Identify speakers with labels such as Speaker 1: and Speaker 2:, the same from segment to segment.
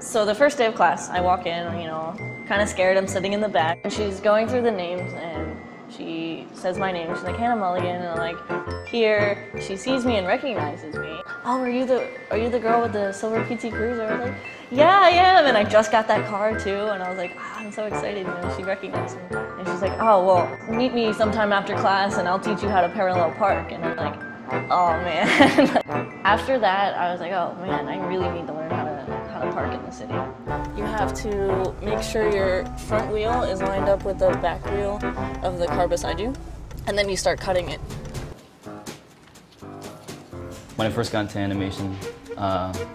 Speaker 1: So the first day of class, I walk in, kind of scared. I'm sitting in the back, and she's going through the names, and she says my name. She's like, Hannah Mulligan, and I'm like, here. She sees me and recognizes me. Oh, are you the girl with the silver PT Cruiser? I was like, yeah, I am. And I just got that car too, and I was like, wow, I'm so excited. And she recognized me, and she's like, oh, well, meet me sometime after class, and I'll teach you how to parallel park. And I'm like, oh man. After that, I was like, oh man, I really need to learn how to park in the city. You have to make sure your front wheel is lined up with the back wheel of the car beside you, and then you start cutting it.
Speaker 2: When I first got into animation,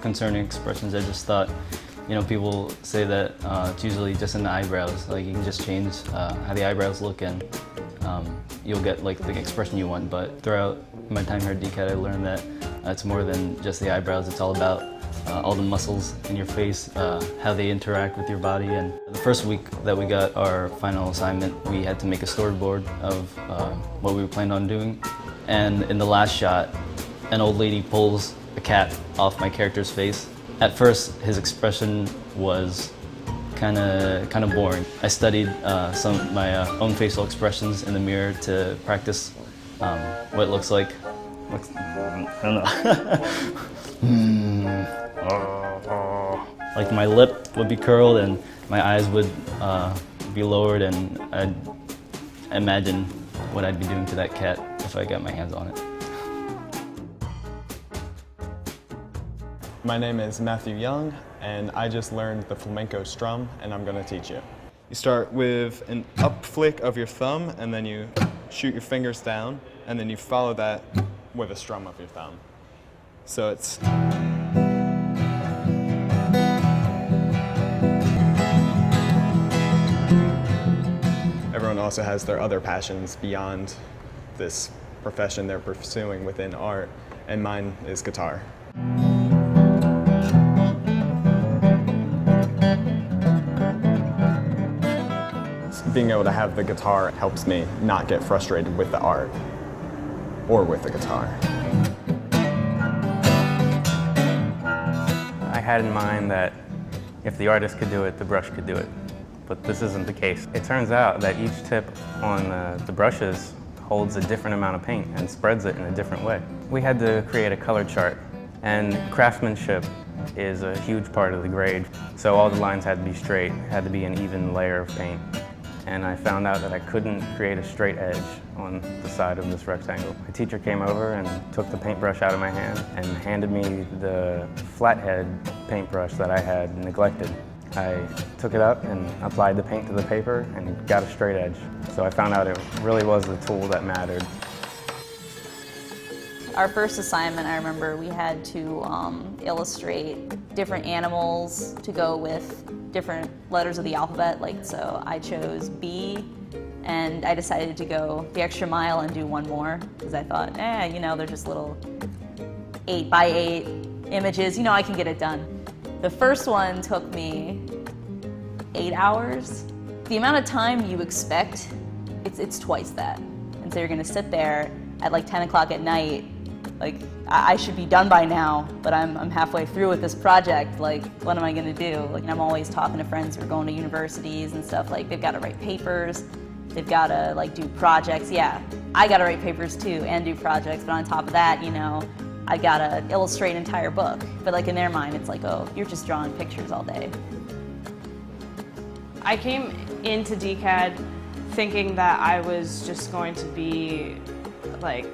Speaker 2: concerning expressions, I just thought, people say that it's usually just in the eyebrows. Like, you can just change how the eyebrows look, and you'll get like the expression you want. But throughout my time here at DCAD, I learned that it's more than just the eyebrows. It's all about all the muscles in your face, how they interact with your body. And the first week that we got our final assignment, we had to make a storyboard of what we planned on doing. And in the last shot, an old lady pulls a cat off my character's face. At first, his expression was kind of boring. I studied some of my own facial expressions in the mirror to practice what it looks like. I don't know. Like, my lip would be curled and my eyes would be lowered, and I'd imagine what I'd be doing to that cat if I got my hands on it.
Speaker 3: My name is Matthew Young, and I just learned the flamenco strum, and I'm going to teach you. You start with an up flick of your thumb, and then you shoot your fingers down, and then you follow that with a strum of your thumb. So it's... Everyone also has their other passions beyond this profession they're pursuing within art, and mine is guitar. Being able to have the guitar helps me not get frustrated with the art or with the guitar.
Speaker 4: I had in mind that if the artist could do it, the brush could do it. But this isn't the case. It turns out that each tip on the brushes holds a different amount of paint and spreads it in a different way. We had to create a color chart, and craftsmanship is a huge part of the grade. So all the lines had to be straight, had to be an even layer of paint. And I found out that I couldn't create a straight edge on the side of this rectangle. My teacher came over and took the paintbrush out of my hand and handed me the flathead paintbrush that I had neglected. I took it up and applied the paint to the paper and got a straight edge. So I found out it really was the tool that mattered.
Speaker 5: Our first assignment, I remember we had to illustrate different animals to go with different letters of the alphabet. Like, so I chose B, and I decided to go the extra mile and do one more, because I thought, they're just little 8x8 images, I can get it done. The first one took me 8 hours. The amount of time you expect, it's twice that. And so you're gonna sit there at like 10 o'clock at night, like, I should be done by now, but I'm halfway through with this project. Like, what am I gonna do? Like, I'm always talking to friends who are going to universities and stuff. Like, they've gotta write papers, they've gotta like do projects. Yeah, I gotta write papers too and do projects, but on top of that, I gotta illustrate an entire book. But like, in their mind, it's like, oh, you're just drawing pictures all day.
Speaker 6: I came into DCAD thinking that I was just going to be like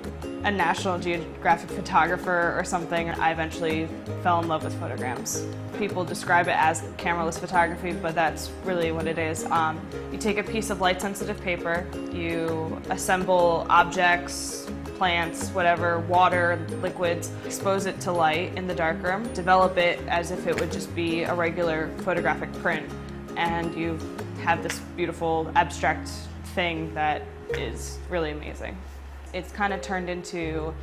Speaker 6: a National Geographic photographer or something. I eventually fell in love with photograms. People describe it as cameraless photography, but that's really what it is. You take a piece of light-sensitive paper, you assemble objects, plants, whatever, water, liquids, expose it to light in the darkroom, develop it as if it would just be a regular photographic print, and you have this beautiful abstract thing that is really amazing. It's kind of turned into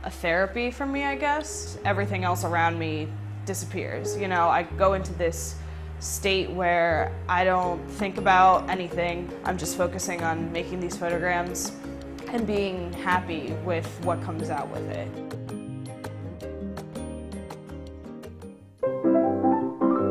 Speaker 6: a therapy for me, I guess. Everything else around me disappears. I go into this state where I don't think about anything. I'm just focusing on making these photograms and being happy with what comes out with it.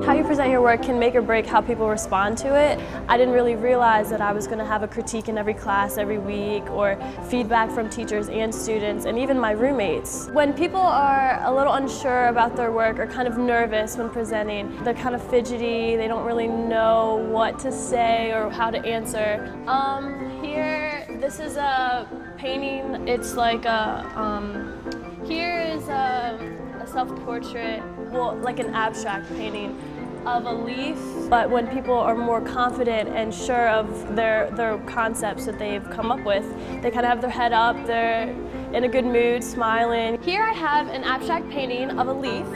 Speaker 7: How you you present your work can make or break how people respond to it. I didn't really realize that I was going to have a critique in every class every week, or feedback from teachers and students, and even my roommates. When people are a little unsure about their work or kind of nervous when presenting, they're kind of fidgety, they don't really know what to say or how to answer. Here, this is a painting. It's like here is a self-portrait, well, like an abstract painting of a leaf. But when people are more confident and sure of their concepts that they've come up with, they kind of have their head up, they're in a good mood, smiling. Here I have an abstract painting of a leaf.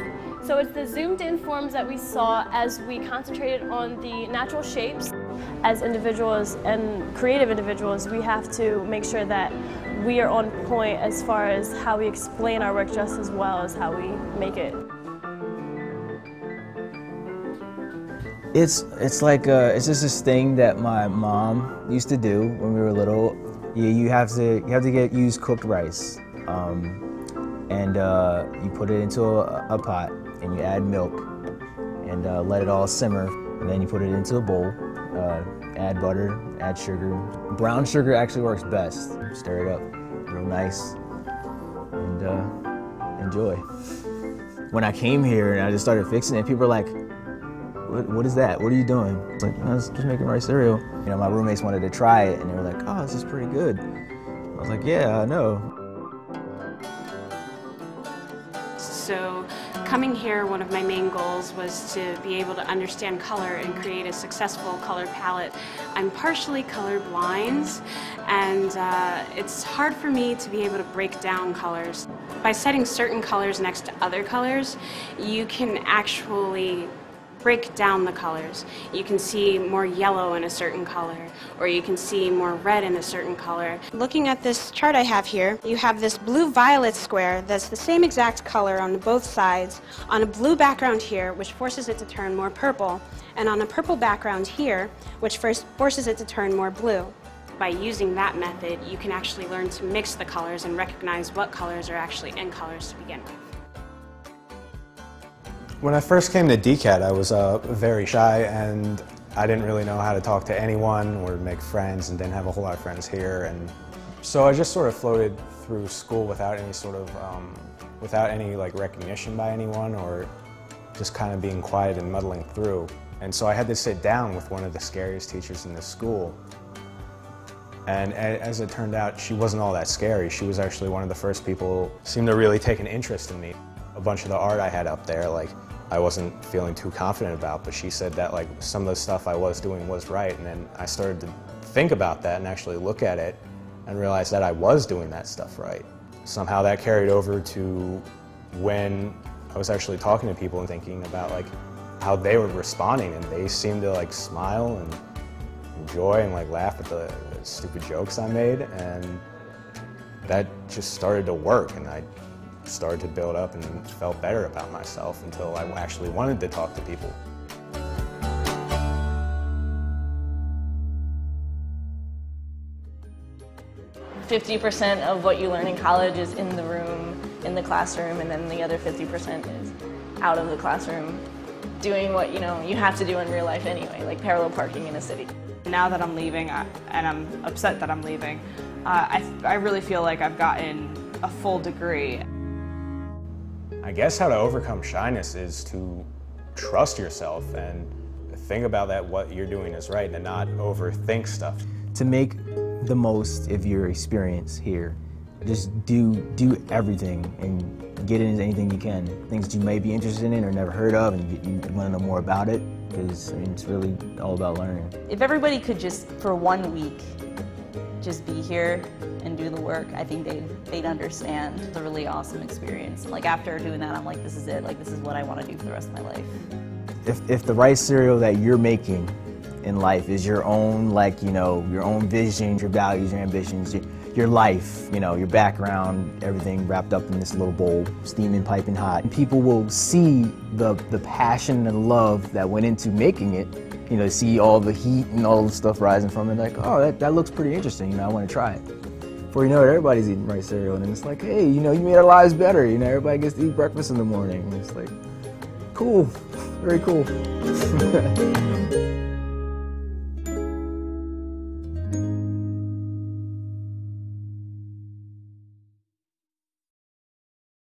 Speaker 7: So it's the zoomed in forms that we saw as we concentrated on the natural shapes. As individuals and creative individuals, we have to make sure that we are on point as far as how we explain our work just as well as how we make it.
Speaker 8: It's just this thing that my mom used to do when we were little. You have to use cooked rice, and you put it into a pot and you add milk and let it all simmer, and then you put it into a bowl. Add butter, add sugar. Brown sugar actually works best. Stir it up real nice and enjoy. When I came here and I just started fixing it, people were like, what is that? What are you doing? It's like, I was just making rice cereal. You know, my roommates wanted to try it and they were like, oh, this is pretty good. I was like, yeah, I know.
Speaker 9: So coming here, one of my main goals was to be able to understand color and create a successful color palette. I'm partially colorblind, and it's hard for me to be able to break down colors. By setting certain colors next to other colors, you can actually break down the colors. You can see more yellow in a certain color, or you can see more red in a certain color. Looking at this chart I have here, you have this blue-violet square that's the same exact color on both sides, on a blue background here, which forces it to turn more purple, and on a purple background here, which first forces it to turn more blue. By using that method, you can actually learn to mix the colors and recognize what colors are actually in colors to begin with.
Speaker 10: When I first came to DCAD, I was very shy, and I didn't really know how to talk to anyone or make friends, and didn't have a whole lot of friends here. And so I just sort of floated through school without any sort of, without any like recognition by anyone, or just kind of being quiet and muddling through. And so I had to sit down with one of the scariest teachers in the school. And as it turned out, she wasn't all that scary. She was actually one of the first people who seemed to really take an interest in me. A bunch of the art I had up there, like, I wasn't feeling too confident about, but she said that like some of the stuff I was doing was right, and then I started to think about that and actually look at it and realize that I was doing that stuff right. Somehow that carried over to when I was actually talking to people and thinking about like how they were responding, and they seemed to like smile and enjoy and like laugh at the stupid jokes I made, and that just started to work, and I started to build up and felt better about myself until I actually wanted to talk to people.
Speaker 1: 50% of what you learn in college is in the room, in the classroom, and then the other 50% is out of the classroom, doing what you have to do in real life anyway, like parallel parking in a city.
Speaker 6: Now that I'm leaving, and I'm upset that I'm leaving, I really feel like I've gotten a full degree.
Speaker 10: I guess how to overcome shyness is to trust yourself and think about that what you're doing is right and not overthink stuff.
Speaker 8: To make the most of your experience here, just do everything and get into anything you can. Things that you may be interested in or never heard of, and you want to know more about it, because it's really all about learning.
Speaker 5: If everybody could just, for 1 week, just be here and do the work, I think they'd understand. It's a really awesome experience. Like after doing that, I'm like, this is it. Like this is what I want to do for the rest of my life.
Speaker 8: If the rice cereal that you're making in life is your own, like, your own vision, your values, your ambitions, your life, your background, everything wrapped up in this little bowl, steaming, piping hot. And people will see the passion and love that went into making it, see all the heat and all the stuff rising from it, like, oh, that looks pretty interesting, I want to try it. Before you know it, everybody's eating rice cereal, and it's like, hey, you made our lives better, everybody gets to eat breakfast in the morning. And it's like, cool. Very cool.